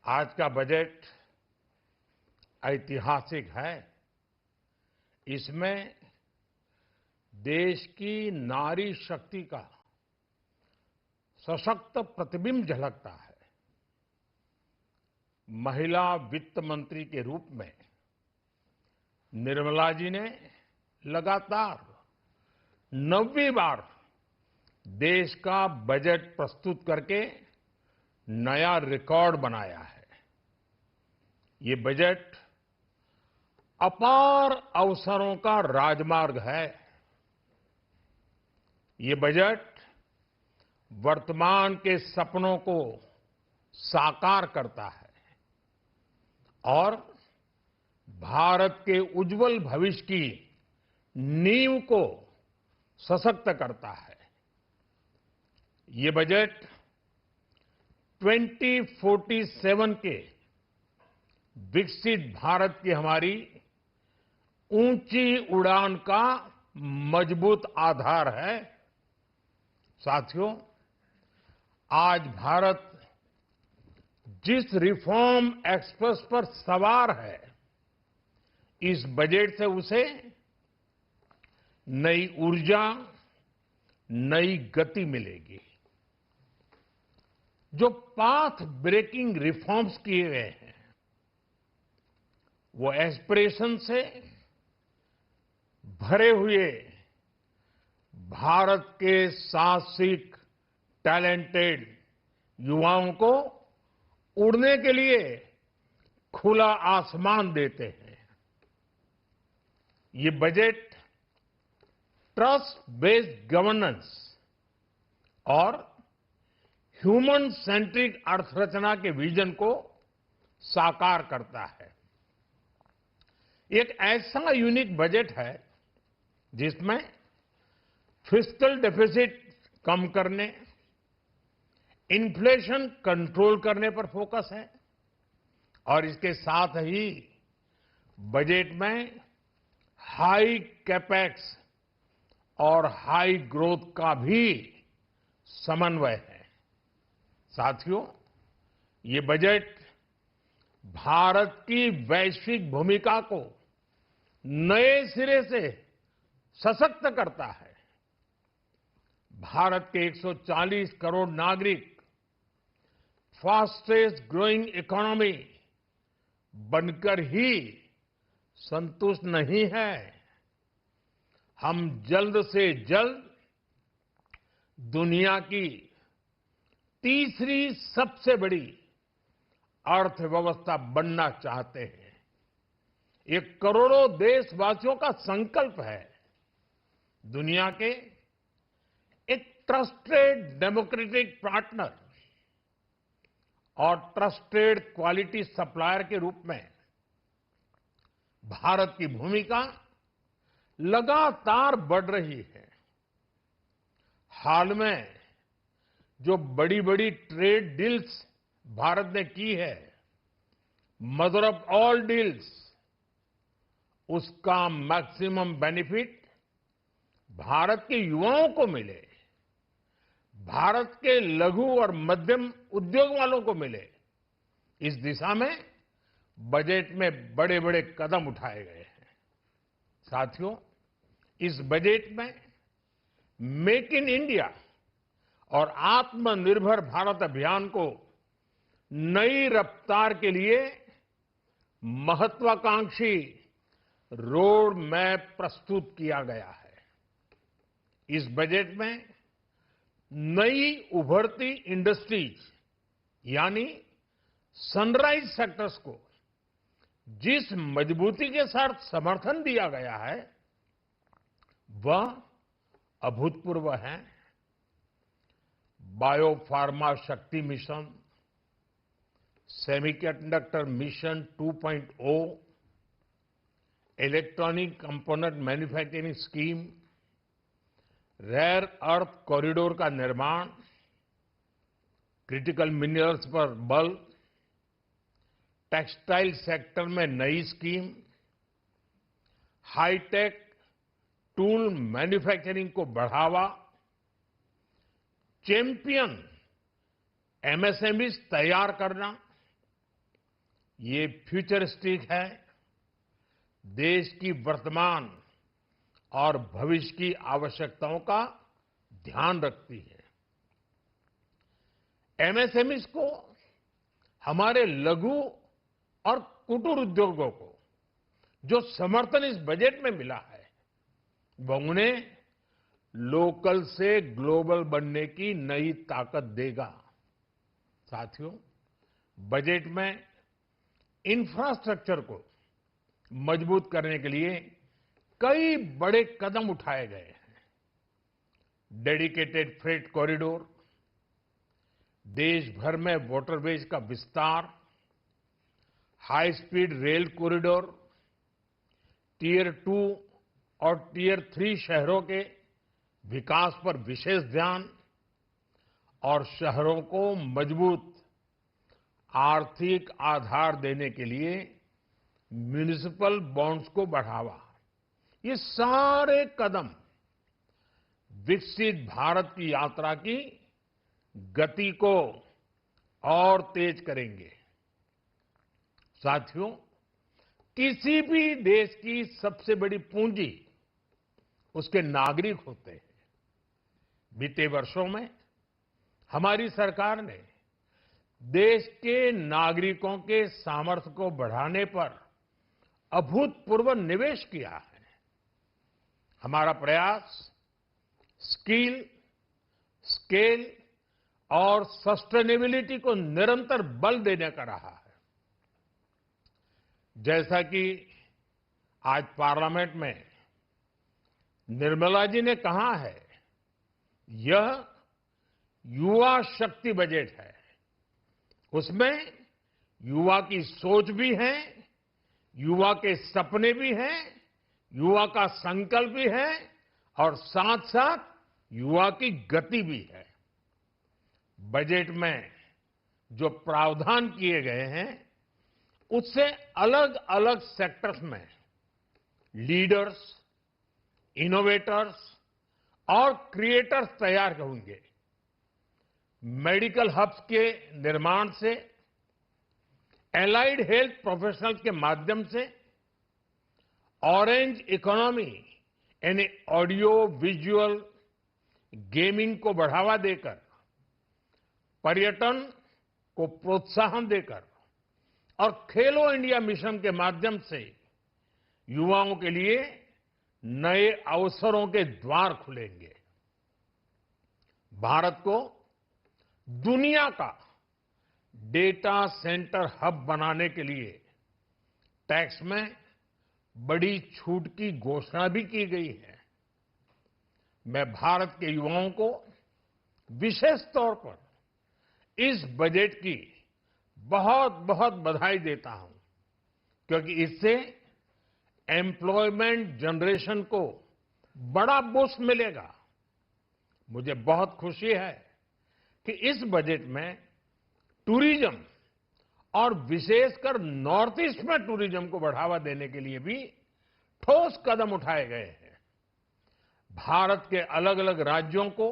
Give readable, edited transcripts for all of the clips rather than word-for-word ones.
आज का बजट ऐतिहासिक है। इसमें देश की नारी शक्ति का सशक्त प्रतिबिंब झलकता है। महिला वित्त मंत्री के रूप में निर्मला जी ने लगातार 9वीं बार देश का बजट प्रस्तुत करके नया रिकॉर्ड बनाया है। ये बजट अपार अवसरों का राजमार्ग है। ये बजट वर्तमान के सपनों को साकार करता है और भारत के उज्जवल भविष्य की नींव को सशक्त करता है। ये बजट 2047 के विकसित भारत की हमारी ऊंची उड़ान का मजबूत आधार है। साथियों, आज भारत जिस रिफॉर्म एक्सप्रेस पर सवार है, इस बजट से उसे नई ऊर्जा, नई गति मिलेगी। जो पाथ ब्रेकिंग रिफॉर्म्स किए गए हैं, वो एस्पिरेशन से भरे हुए भारत के साहसिक, टैलेंटेड युवाओं को उड़ने के लिए खुला आसमान देते हैं। ये बजट ट्रस्ट बेस्ड गवर्नेंस और ह्यूमन सेंट्रिक अर्थरचना के विजन को साकार करता है। एक ऐसा यूनिक बजट है जिसमें फिस्कल डेफिसिट कम करने, इन्फ्लेशन कंट्रोल करने पर फोकस है और इसके साथ ही बजट में हाई कैपेक्स और हाई ग्रोथ का भी समन्वय है। साथियों, ये बजट भारत की वैश्विक भूमिका को नए सिरे से सशक्त करता है। भारत के 140 करोड़ नागरिक फास्टेस्ट ग्रोइंग इकोनॉमी बनकर ही संतुष्ट नहीं है। हम जल्द से जल्द दुनिया की तीसरी सबसे बड़ी अर्थव्यवस्था बनना चाहते हैं। ये करोड़ों देशवासियों का संकल्प है। दुनिया के एक ट्रस्टेड डेमोक्रेटिक पार्टनर और ट्रस्टेड क्वालिटी सप्लायर के रूप में भारत की भूमिका लगातार बढ़ रही है। हाल में जो बड़ी बड़ी ट्रेड डील्स भारत ने की है, मदर ऑफ ऑल डील्स, उसका मैक्सिमम बेनिफिट भारत के युवाओं को मिले, भारत के लघु और मध्यम उद्योग वालों को मिले। इस दिशा में बजट में बड़े बड़े कदम उठाए गए हैं। साथियों, इस बजट में मेक इन इंडिया और आत्मनिर्भर भारत अभियान को नई रफ्तार के लिए महत्वाकांक्षी रोड मैप प्रस्तुत किया गया है। इस बजट में नई उभरती इंडस्ट्रीज यानी सनराइज सेक्टर्स को जिस मजबूती के साथ समर्थन दिया गया है, वह अभूतपूर्व है। Biopharma Shakti mission, semiconductor mission 2.0, electronic component manufacturing scheme, rare earth corridor का निर्माण, क्रिटिकल मिनरल्स पर बल, टेक्सटाइल सेक्टर में नई स्कीम, हाईटेक टूल मैन्युफैक्चरिंग को बढ़ावा, चैंपियन एमएसएमईज तैयार करना, ये फ्यूचरिस्टिक है, देश की वर्तमान और भविष्य की आवश्यकताओं का ध्यान रखती है। एमएसएमईज को, हमारे लघु और कुटीर उद्योगों को जो समर्थन इस बजट में मिला है, वह उन्हें लोकल से ग्लोबल बनने की नई ताकत देगा। साथियों, बजट में इंफ्रास्ट्रक्चर को मजबूत करने के लिए कई बड़े कदम उठाए गए हैं। डेडिकेटेड फ्रेट कॉरिडोर, देश भर में वाटरवेज का विस्तार, high speed rail corridor, tier 2 और टियर 3 शहरों के विकास पर विशेष ध्यान और शहरों को मजबूत आर्थिक आधार देने के लिए म्युनिसिपल बॉन्ड्स को बढ़ावा। ये सारे कदम विकसित भारत की यात्रा की गति को और तेज करेंगे। साथियों, किसी भी देश की सबसे बड़ी पूंजी उसके नागरिक होते हैं। बीते वर्षों में हमारी सरकार ने देश के नागरिकों के सामर्थ्य को बढ़ाने पर अभूतपूर्व निवेश किया है। हमारा प्रयास स्किल, स्केल और सस्टेनेबिलिटी को निरंतर बल देने का रहा है। जैसा कि आज पार्लियामेंट में निर्मला जी ने कहा है, यह युवा शक्ति बजट है। उसमें युवा की सोच भी है, युवा के सपने भी हैं, युवा का संकल्प भी है और साथ साथ युवा की गति भी है। बजट में जो प्रावधान किए गए हैं, उससे अलग अलग सेक्टर्स में लीडर्स, इनोवेटर्स और क्रिएटर्स तैयार होंगे। मेडिकल हब्स के निर्माण से, एलाइड हेल्थ प्रोफेशनल्स के माध्यम से, ऑरेंज इकोनॉमी यानी ऑडियो विजुअल गेमिंग को बढ़ावा देकर, पर्यटन को प्रोत्साहन देकर और खेलो इंडिया मिशन के माध्यम से युवाओं के लिए नए अवसरों के द्वार खुलेंगे। भारत को दुनिया का डेटा सेंटर हब बनाने के लिए टैक्स में बड़ी छूट की घोषणा भी की गई है। मैं भारत के युवाओं को विशेष तौर पर इस बजट की बहुत बहुत बधाई देता हूं, क्योंकि इससे एम्प्लॉयमेंट जनरेशन को बड़ा बूस्ट मिलेगा। मुझे बहुत खुशी है कि इस बजट में टूरिज्म और विशेषकर नॉर्थ ईस्ट में टूरिज्म को बढ़ावा देने के लिए भी ठोस कदम उठाए गए हैं। भारत के अलग अलग राज्यों को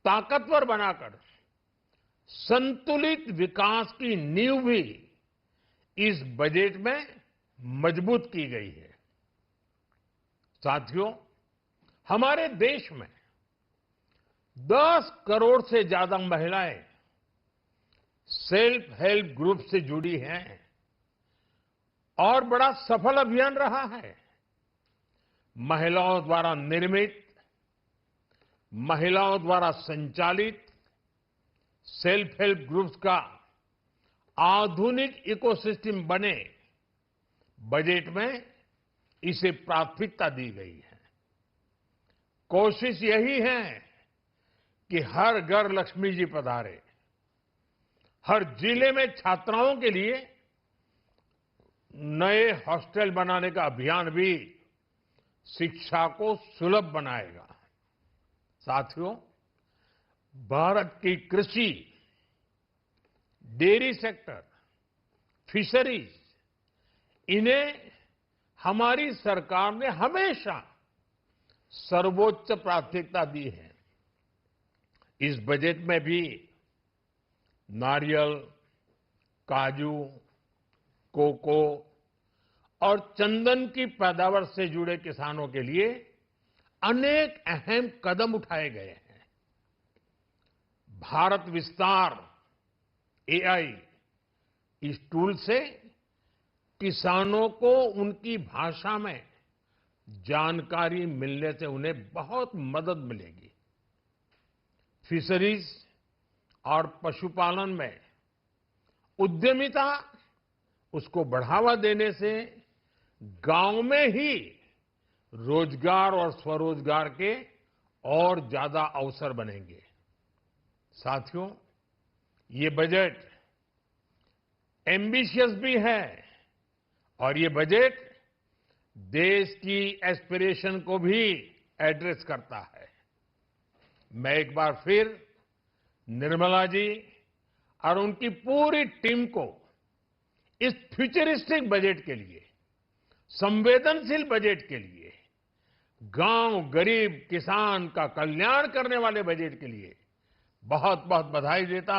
ताकतवर बनाकर संतुलित विकास की नींव भी इस बजट में मजबूत की गई है। साथियों, हमारे देश में 10 करोड़ से ज्यादा महिलाएं सेल्फ हेल्प ग्रुप से जुड़ी हैं और बड़ा सफल अभियान रहा है। महिलाओं द्वारा निर्मित, महिलाओं द्वारा संचालित सेल्फ हेल्प ग्रुप्स का आधुनिक इकोसिस्टम बने, बजट में इसे प्राथमिकता दी गई है। कोशिश यही है कि हर घर लक्ष्मी जी पधारे। हर जिले में छात्राओं के लिए नए हॉस्टल बनाने का अभियान भी शिक्षा को सुलभ बनाएगा। साथियों, भारत की कृषि, डेयरी सेक्टर, फिशरीज, इन्हें हमारी सरकार ने हमेशा सर्वोच्च प्राथमिकता दी है। इस बजट में भी नारियल, काजू, कोको और चंदन की पैदावार से जुड़े किसानों के लिए अनेक अहम कदम उठाए गए हैं। भारत विस्तार एआई इस टूल से किसानों को उनकी भाषा में जानकारी मिलने से उन्हें बहुत मदद मिलेगी। फिशरीज और पशुपालन में उद्यमिता उसको बढ़ावा देने से गांव में ही रोजगार और स्वरोजगार के और ज्यादा अवसर बनेंगे। साथियों, ये बजट एम्बिशियस भी है और ये बजट देश की एस्पिरेशन को भी एड्रेस करता है। मैं एक बार फिर निर्मला जी और उनकी पूरी टीम को इस फ्यूचरिस्टिक बजट के लिए, संवेदनशील बजट के लिए, गांव, गरीब, किसान का कल्याण करने वाले बजट के लिए बहुत बहुत बधाई देता हूं।